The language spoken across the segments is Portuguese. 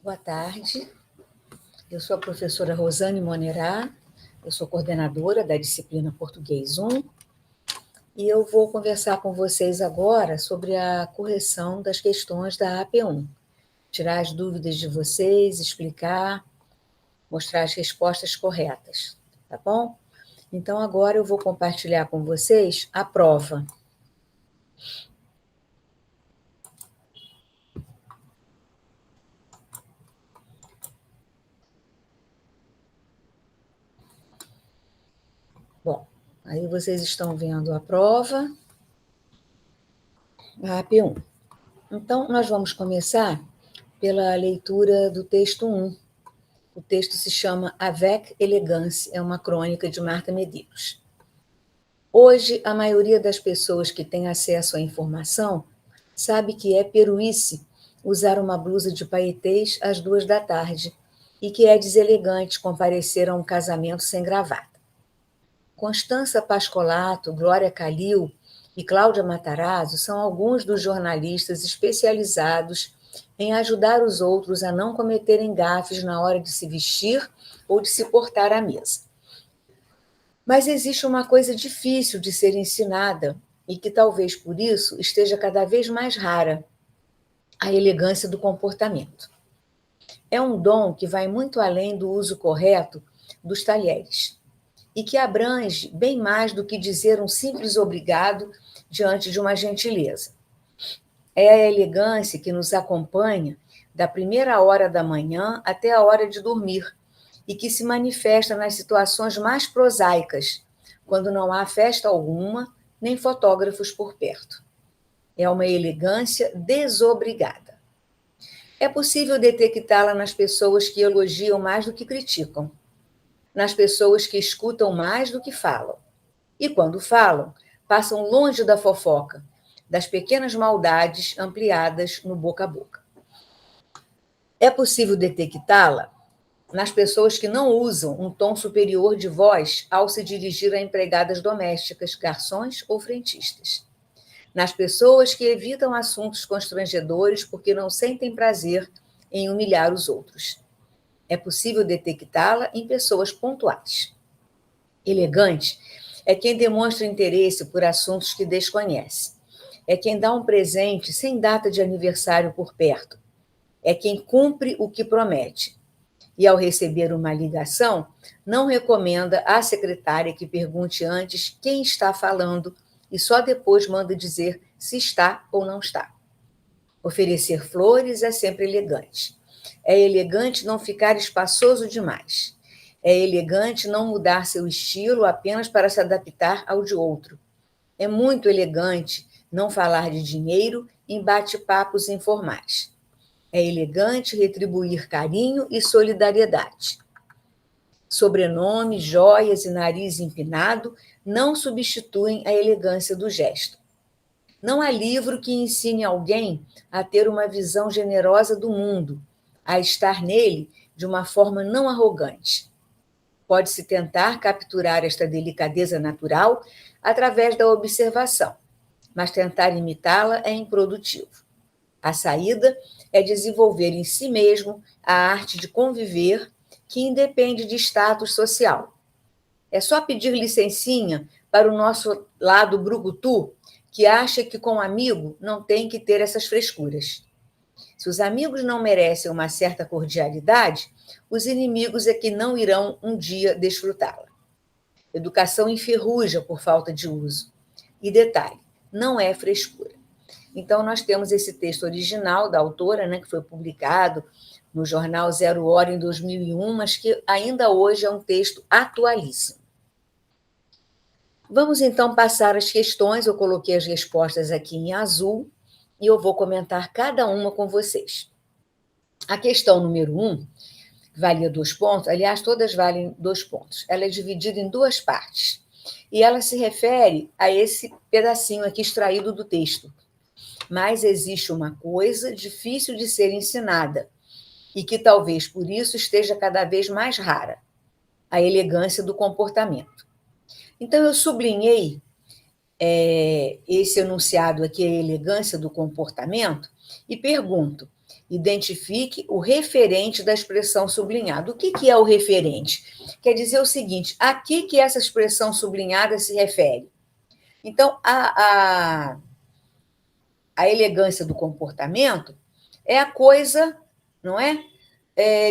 Boa tarde, eu sou a professora Rosane Monerá, eu sou coordenadora da disciplina Português 1 e eu vou conversar com vocês agora sobre a correção das questões da AP1, tirar as dúvidas de vocês, explicar, mostrar as respostas corretas, tá bom? Então agora eu vou compartilhar com vocês a prova. Bom, aí vocês estão vendo a prova, a AP1. Então, nós vamos começar pela leitura do texto 1. O texto se chama Avec Elegance, é uma crônica de Marta Medeiros. Hoje, a maioria das pessoas que tem acesso à informação sabe que é peruíce usar uma blusa de paetês às 2 da tarde e que é deselegante comparecer a um casamento sem gravata. Constança Pascolato, Glória Calil e Cláudia Matarazzo são alguns dos jornalistas especializados em ajudar os outros a não cometerem gafes na hora de se vestir ou de se portar à mesa. Mas existe uma coisa difícil de ser ensinada e que talvez por isso esteja cada vez mais rara: a elegância do comportamento. É um dom que vai muito além do uso correto dos talheres e que abrange bem mais do que dizer um simples obrigado diante de uma gentileza. É a elegância que nos acompanha da primeira hora da manhã até a hora de dormir e que se manifesta nas situações mais prosaicas, quando não há festa alguma, nem fotógrafos por perto. É uma elegância desobrigada. É possível detectá-la nas pessoas que elogiam mais do que criticam, nas pessoas que escutam mais do que falam. E quando falam, passam longe da fofoca, das pequenas maldades ampliadas no boca a boca. É possível detectá-la nas pessoas que não usam um tom superior de voz ao se dirigir a empregadas domésticas, garçons ou frentistas. Nas pessoas que evitam assuntos constrangedores porque não sentem prazer em humilhar os outros. É possível detectá-la em pessoas pontuais. Elegante é quem demonstra interesse por assuntos que desconhece. É quem dá um presente sem data de aniversário por perto. É quem cumpre o que promete. E, ao receber uma ligação, não recomenda à secretária que pergunte antes quem está falando e só depois manda dizer se está ou não está. Oferecer flores é sempre elegante. É elegante não ficar espaçoso demais. É elegante não mudar seu estilo apenas para se adaptar ao de outro. É muito elegante não falar de dinheiro em bate-papos informais. É elegante retribuir carinho e solidariedade. Sobrenome, joias e nariz empinado não substituem a elegância do gesto. Não há livro que ensine alguém a ter uma visão generosa do mundo, a estar nele de uma forma não arrogante. Pode-se tentar capturar esta delicadeza natural através da observação, mas tentar imitá-la é improdutivo. A saída é desenvolver em si mesmo a arte de conviver, que independe de status social. É só pedir licencinha para o nosso lado brucutu, que acha que com amigo não tem que ter essas frescuras. Se os amigos não merecem uma certa cordialidade, os inimigos é que não irão um dia desfrutá-la. Educação enferruja por falta de uso. E detalhe, não é frescura. Então, nós temos esse texto original da autora, né, que foi publicado no jornal Zero Hora em 2001, mas que ainda hoje é um texto atualíssimo. Vamos, então, passar as questões. Eu coloquei as respostas aqui em azul e eu vou comentar cada uma com vocês. A questão número 1 valia 2 pontos, aliás, todas valem 2 pontos. Ela é dividida em 2 partes e ela se refere a esse pedacinho aqui extraído do texto. Mas existe uma coisa difícil de ser ensinada e que talvez por isso esteja cada vez mais rara: a elegância do comportamento. Então, eu sublinhei esse enunciado aqui, a elegância do comportamento, e pergunto: Identifique o referente da expressão sublinhada. O que é o referente? Quer dizer o seguinte, a que essa expressão sublinhada se refere? Então, a elegância do comportamento é a coisa, não é?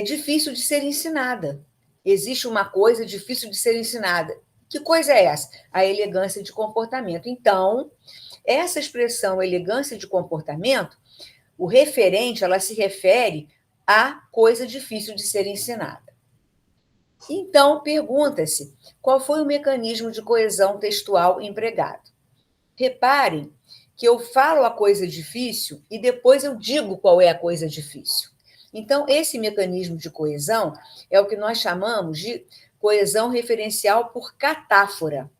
Difícil de ser ensinada. Existe uma coisa difícil de ser ensinada. Que coisa é essa? A elegância de comportamento. Então, essa expressão elegância de comportamento, o referente, ela se refere à coisa difícil de ser ensinada. Então, pergunta-se, qual foi o mecanismo de coesão textual empregado? Reparem que eu falo a coisa difícil e depois eu digo qual é a coisa difícil. Então, esse mecanismo de coesão é o que nós chamamos de coesão referencial por catáfora.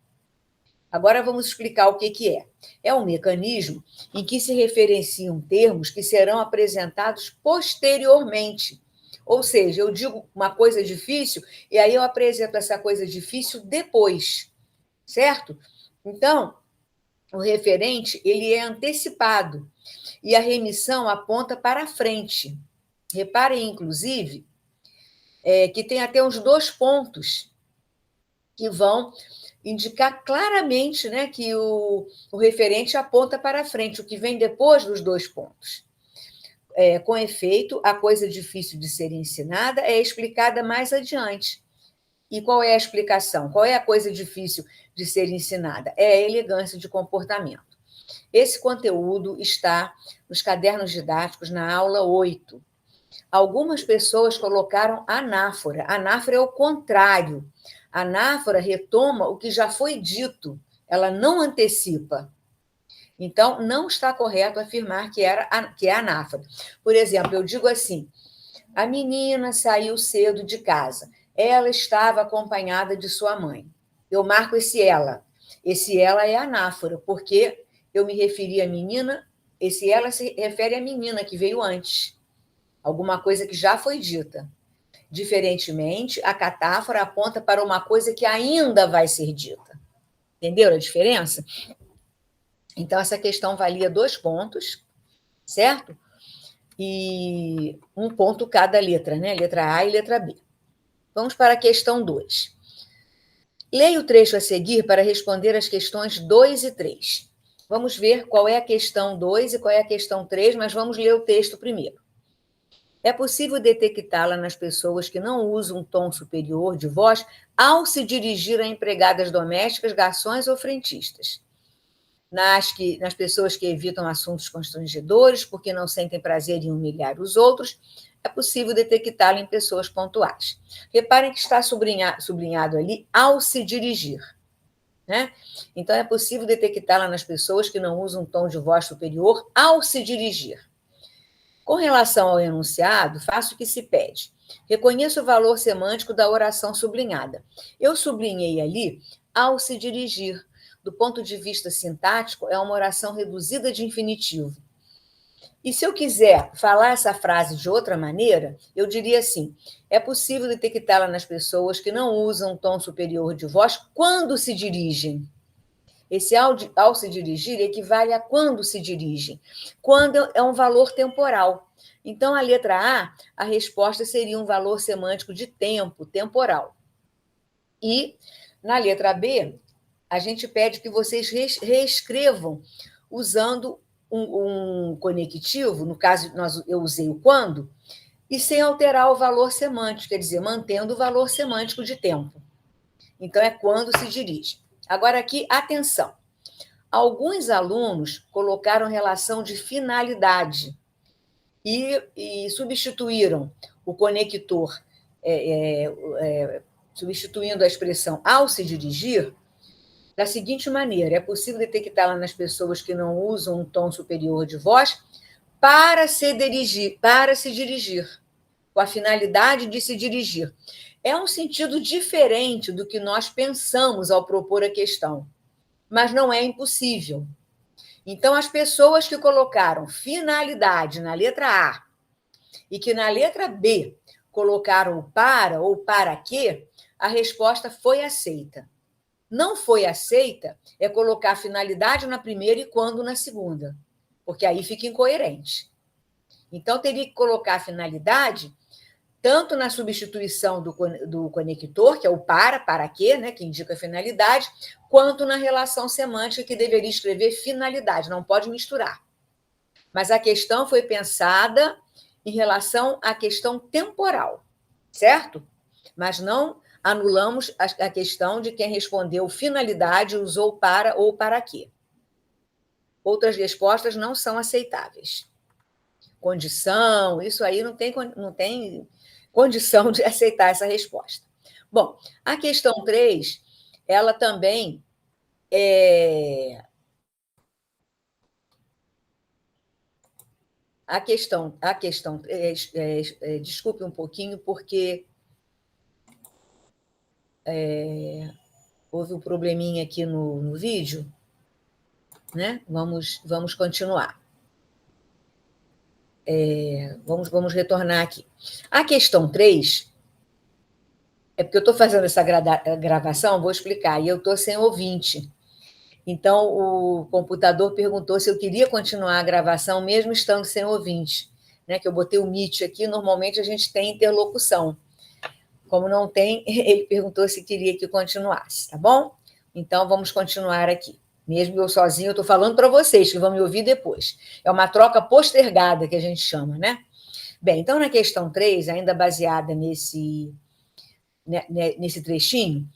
Agora vamos explicar o que é. É um mecanismo em que se referenciam termos que serão apresentados posteriormente. Ou seja, eu digo uma coisa difícil e aí eu apresento essa coisa difícil depois, certo? Então, o referente, ele é antecipado e a remissão aponta para frente. Reparem, inclusive, que tem até uns 2 pontos que vão indicar claramente, né, que o referente aponta para frente, o que vem depois dos 2 pontos. Com efeito, a coisa difícil de ser ensinada é explicada mais adiante. E qual é a explicação? Qual é a coisa difícil de ser ensinada? É a elegância de comportamento. Esse conteúdo está nos cadernos didáticos na aula 8. Algumas pessoas colocaram anáfora. Anáfora é o contrário. Anáfora retoma o que já foi dito, ela não antecipa. Então, não está correto afirmar que é anáfora. Por exemplo, eu digo assim: a menina saiu cedo de casa. Ela estava acompanhada de sua mãe. Eu marco esse ela. Esse ela é anáfora, porque eu me referi à menina, esse ela se refere à menina que veio antes. Alguma coisa que já foi dita. Diferentemente, a catáfora aponta para uma coisa que ainda vai ser dita. Entenderam a diferença? Então, essa questão valia 2 pontos, certo? E 1 ponto cada letra, né? Letra A e letra B. Vamos para a questão 2. Leia o trecho a seguir para responder as questões 2 e 3. Vamos ver qual é a questão 2 e qual é a questão 3, mas vamos ler o texto primeiro. É possível detectá-la nas pessoas que não usam um tom superior de voz ao se dirigir a empregadas domésticas, garçons ou frentistas. Nas pessoas que evitam assuntos constrangedores porque não sentem prazer em humilhar os outros, é possível detectá-la em pessoas pontuais. Reparem que está sublinhado ali ao se dirigir. Né? Então, é possível detectá-la nas pessoas que não usam um tom de voz superior ao se dirigir. Com relação ao enunciado, faço o que se pede. Reconheça o valor semântico da oração sublinhada. Eu sublinhei ali ao se dirigir. Do ponto de vista sintático, é uma oração reduzida de infinitivo. E se eu quiser falar essa frase de outra maneira, eu diria assim: é possível detectá-la nas pessoas que não usam um tom superior de voz quando se dirigem. Esse ao se dirigir equivale a quando se dirigem. Quando é um valor temporal. Então, a letra A resposta seria um valor semântico de tempo, temporal. E, na letra B, a gente pede que vocês reescrevam usando um conectivo, no caso, eu usei o quando, e sem alterar o valor semântico, quer dizer, mantendo o valor semântico de tempo. Então, é quando se dirige. Agora, aqui, atenção. Alguns alunos colocaram relação de finalidade e substituíram o conector, substituindo a expressão ao se dirigir, da seguinte maneira: é possível detectá-la nas pessoas que não usam um tom superior de voz para se dirigir, com a finalidade de se dirigir. É um sentido diferente do que nós pensamos ao propor a questão, mas não é impossível. Então, as pessoas que colocaram finalidade na letra A e que na letra B colocaram o para ou para que, a resposta foi aceita. Não foi aceita é colocar finalidade na primeira e quando na segunda, porque aí fica incoerente. Então, teria que colocar a finalidade tanto na substituição do conector, que é o para quê, né, que indica a finalidade, quanto na relação semântica, que deveria escrever finalidade, não pode misturar. Mas a questão foi pensada em relação à questão temporal, certo? Mas não anulamos a questão de quem respondeu finalidade usou para ou para quê. Outras respostas não são aceitáveis. Condição, isso aí não tem condição de aceitar essa resposta. Bom, a questão 3, ela também A questão desculpe um pouquinho, porque houve um probleminha aqui no vídeo, né? Vamos continuar. Vamos retornar aqui. A questão 3, é porque eu estou fazendo essa gravação, vou explicar, e eu estou sem ouvinte. Então, o computador perguntou se eu queria continuar a gravação, mesmo estando sem ouvinte. Né? Que eu botei o Meet aqui, normalmente a gente tem interlocução. Como não tem, ele perguntou se queria que continuasse, tá bom? Então, vamos continuar aqui. Mesmo eu sozinho, eu estou falando para vocês, que vão me ouvir depois. É uma troca postergada, que a gente chama, né? Bem, então, na questão 3, ainda baseada nesse trechinho,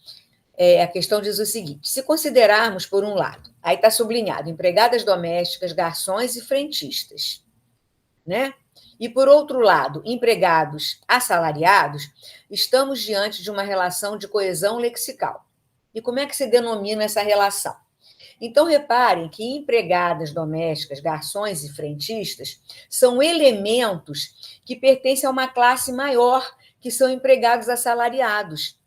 a questão diz o seguinte: se considerarmos, por um lado, aí está sublinhado, empregadas domésticas, garçons e frentistas, né? E, por outro lado, empregados assalariados, estamos diante de uma relação de coesão lexical. E como é que se denomina essa relação? Então, reparem que empregadas domésticas, garçons e frentistas são elementos que pertencem a uma classe maior, que são empregados assalariados.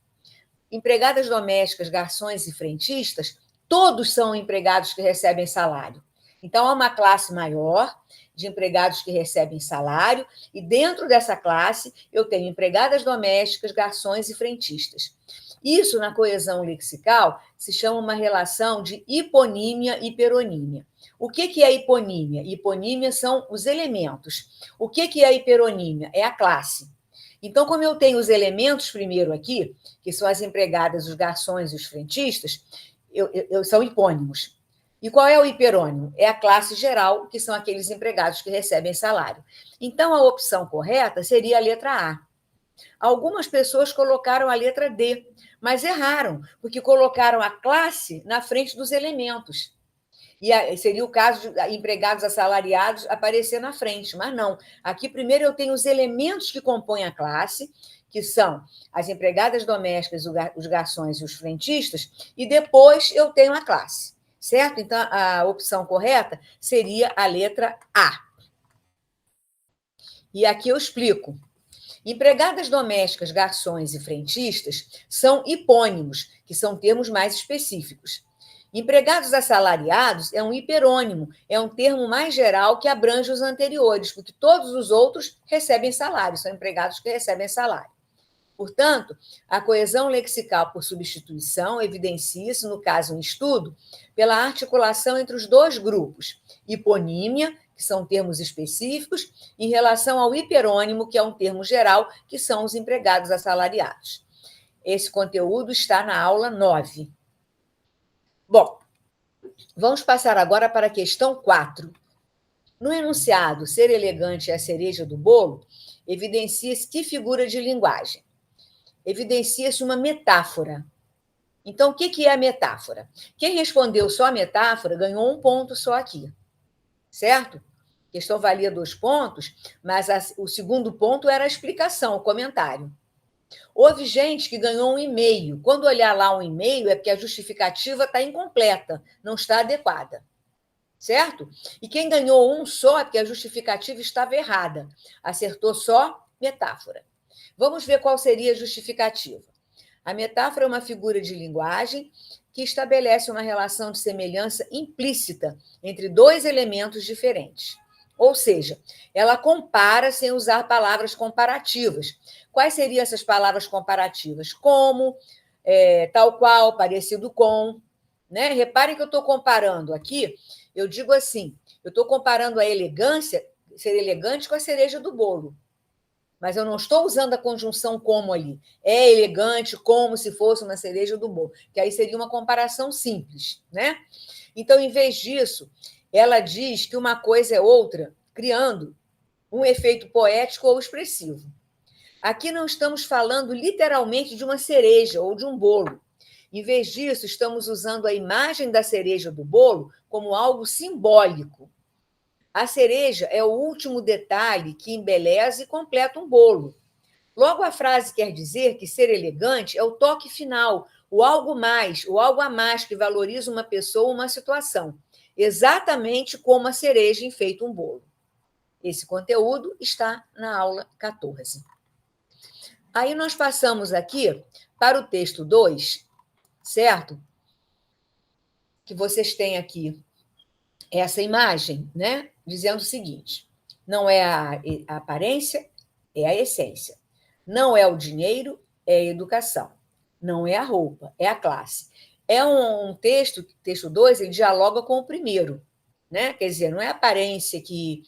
Empregadas domésticas, garçons e frentistas, todos são empregados que recebem salário. Então, há uma classe maior de empregados que recebem salário, e dentro dessa classe eu tenho empregadas domésticas, garçons e frentistas. Isso, na coesão lexical, se chama uma relação de hiponímia e hiperonímia. O que é hiponímia? Hiponímia são os elementos. O que é hiperonímia? É a classe. Então, como eu tenho os elementos primeiro aqui, que são as empregadas, os garçons e os frentistas, são hipônimos. E qual é o hiperônimo? É a classe geral, que são aqueles empregados que recebem salário. Então, a opção correta seria a letra A. Algumas pessoas colocaram a letra D, mas erraram, porque colocaram a classe na frente dos elementos. E seria o caso de empregados assalariados aparecer na frente, mas não. Aqui, primeiro, eu tenho os elementos que compõem a classe, que são as empregadas domésticas, os garçons e os frentistas, e depois eu tenho a classe, certo? Então, a opção correta seria a letra A. E aqui eu explico. Empregadas domésticas, garçons e frentistas são hipônimos, que são termos mais específicos. Empregados assalariados é um hiperônimo, é um termo mais geral que abrange os anteriores, porque todos os outros recebem salário, são empregados que recebem salário. Portanto, a coesão lexical por substituição evidencia-se, no caso em estudo, pela articulação entre os dois grupos, hiponímia, que são termos específicos, em relação ao hiperônimo, que é um termo geral, que são os empregados assalariados. Esse conteúdo está na aula 9. Bom, vamos passar agora para a questão 4. No enunciado ser elegante é a cereja do bolo, evidencia-se que figura de linguagem? Evidencia-se uma metáfora. Então, o que é a metáfora? Quem respondeu só a metáfora ganhou 1 ponto só aqui, certo? A questão valia 2 pontos, mas o segundo ponto era a explicação, o comentário. Houve gente que ganhou 1,5. Quando olhar lá 1,5, é porque a justificativa está incompleta, não está adequada, certo? E quem ganhou 1 só é porque a justificativa estava errada, acertou só metáfora. Vamos ver qual seria a justificativa. A metáfora é uma figura de linguagem que estabelece uma relação de semelhança implícita entre 2 elementos diferentes. Ou seja, ela compara sem usar palavras comparativas. Quais seriam essas palavras comparativas? Como, tal qual, parecido com. Né? Reparem que eu estou comparando aqui, eu digo assim, eu estou comparando a elegância, ser elegante com a cereja do bolo. Mas eu não estou usando a conjunção como ali. É elegante como se fosse uma cereja do bolo, que aí seria uma comparação simples, né? Então, em vez disso, ela diz que uma coisa é outra, criando um efeito poético ou expressivo. Aqui não estamos falando literalmente de uma cereja ou de um bolo. Em vez disso, estamos usando a imagem da cereja do bolo como algo simbólico. A cereja é o último detalhe que embeleza e completa um bolo. Logo, a frase quer dizer que ser elegante é o toque final, o algo mais, o algo a mais que valoriza uma pessoa ou uma situação, exatamente como a cereja enfeita um bolo. Esse conteúdo está na aula 14. Aí nós passamos aqui para o texto 2, certo? Que vocês têm aqui essa imagem, né? Dizendo o seguinte: não é a aparência, é a essência. Não é o dinheiro, é a educação. Não é a roupa, é a classe. É um texto 2, ele dialoga com o primeiro, né? Quer dizer, não é a aparência que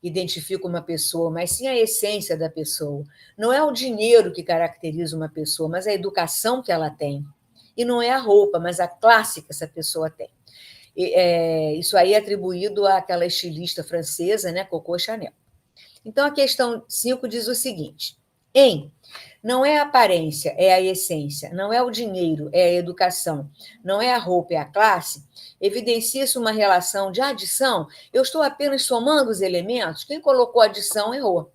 identifica uma pessoa, mas sim a essência da pessoa. Não é o dinheiro que caracteriza uma pessoa, mas a educação que ela tem. E não é a roupa, mas a classe que essa pessoa tem. Isso aí é atribuído àquela estilista francesa, né, Coco Chanel. Então, a questão 5 diz o seguinte: não é a aparência, é a essência, não é o dinheiro, é a educação, não é a roupa, é a classe, evidencia-se uma relação de adição, eu estou apenas somando os elementos, quem colocou adição errou.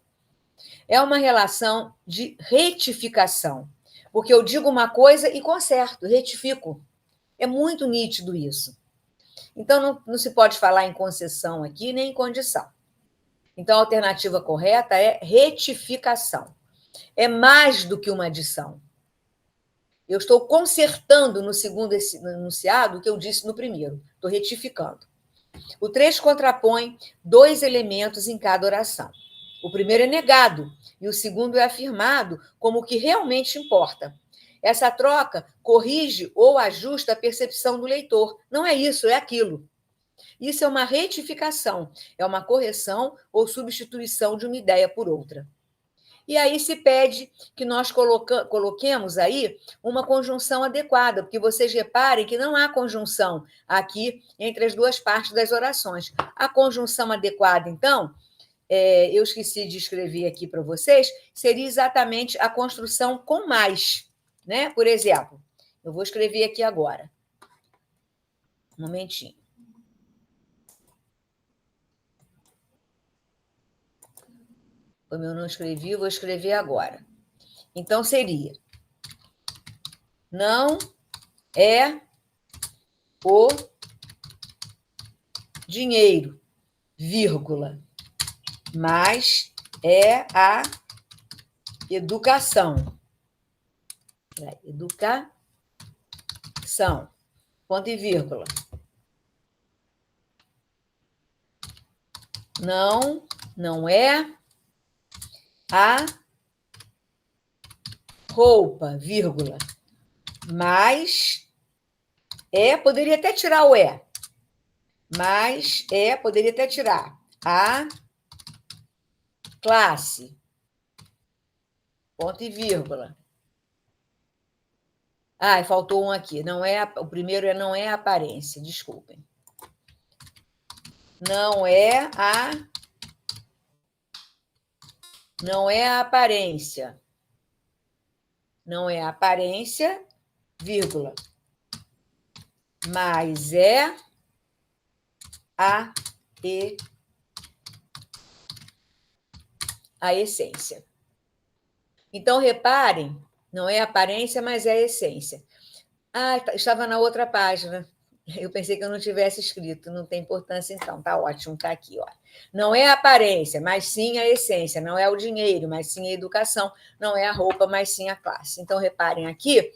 É uma relação de retificação, porque eu digo uma coisa e conserto, retifico. É muito nítido isso. Então, não se pode falar em concessão aqui, nem em condição. Então, a alternativa correta é retificação. É mais do que uma adição. Eu estou consertando no segundo enunciado o que eu disse no primeiro. Estou retificando. O 3 contrapõe 2 elementos em cada oração. O primeiro é negado e o segundo é afirmado como o que realmente importa. Essa troca corrige ou ajusta a percepção do leitor. Não é isso, é aquilo. Isso é uma retificação, é uma correção ou substituição de uma ideia por outra. E aí se pede que nós coloquemos aí uma conjunção adequada, porque vocês reparem que não há conjunção aqui entre as duas partes das orações. A conjunção adequada, então, eu esqueci de escrever aqui para vocês, seria exatamente a construção com mais, né? Por exemplo, eu vou escrever aqui agora. Um momentinho. Como eu não escrevi, eu vou escrever agora. Então, seria: não é o dinheiro, vírgula, mas é a educação. Educação, ponto e vírgula. Não é a roupa, vírgula, mas poderia até tirar o mas poderia até tirar a classe, ponto e vírgula. Faltou um aqui. O primeiro não é a aparência, desculpem. Não é a aparência. Não é a aparência, vírgula, mas é a essência. Então, reparem, não é a aparência, mas é a essência. Estava na outra página. Eu pensei que eu não tivesse escrito, não tem importância então, tá ótimo, tá aqui, ó. Não é a aparência, mas sim a essência, não é o dinheiro, mas sim a educação, não é a roupa, mas sim a classe. Então, reparem aqui,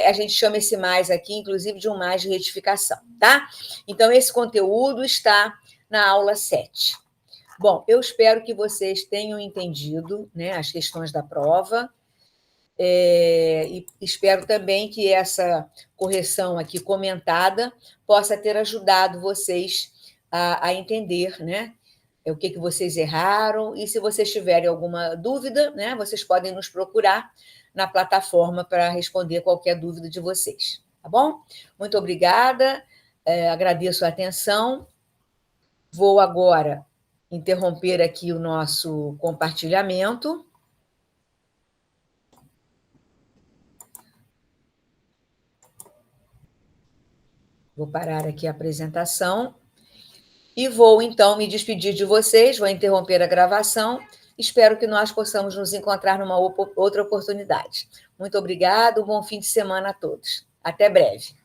a gente chama esse mais aqui, inclusive, de um mais de retificação, tá? Então, esse conteúdo está na aula 7. Bom, eu espero que vocês tenham entendido, né, as questões da prova, e espero também que essa correção aqui comentada possa ter ajudado vocês a entender, né, o que vocês erraram, e se vocês tiverem alguma dúvida, né, vocês podem nos procurar na plataforma para responder qualquer dúvida de vocês, tá bom? Muito obrigada, agradeço a atenção. Vou agora interromper aqui o nosso compartilhamento. Vou parar aqui a apresentação e vou, então, me despedir de vocês, vou interromper a gravação. Espero que nós possamos nos encontrar numa outra oportunidade. Muito obrigada, um bom fim de semana a todos. Até breve.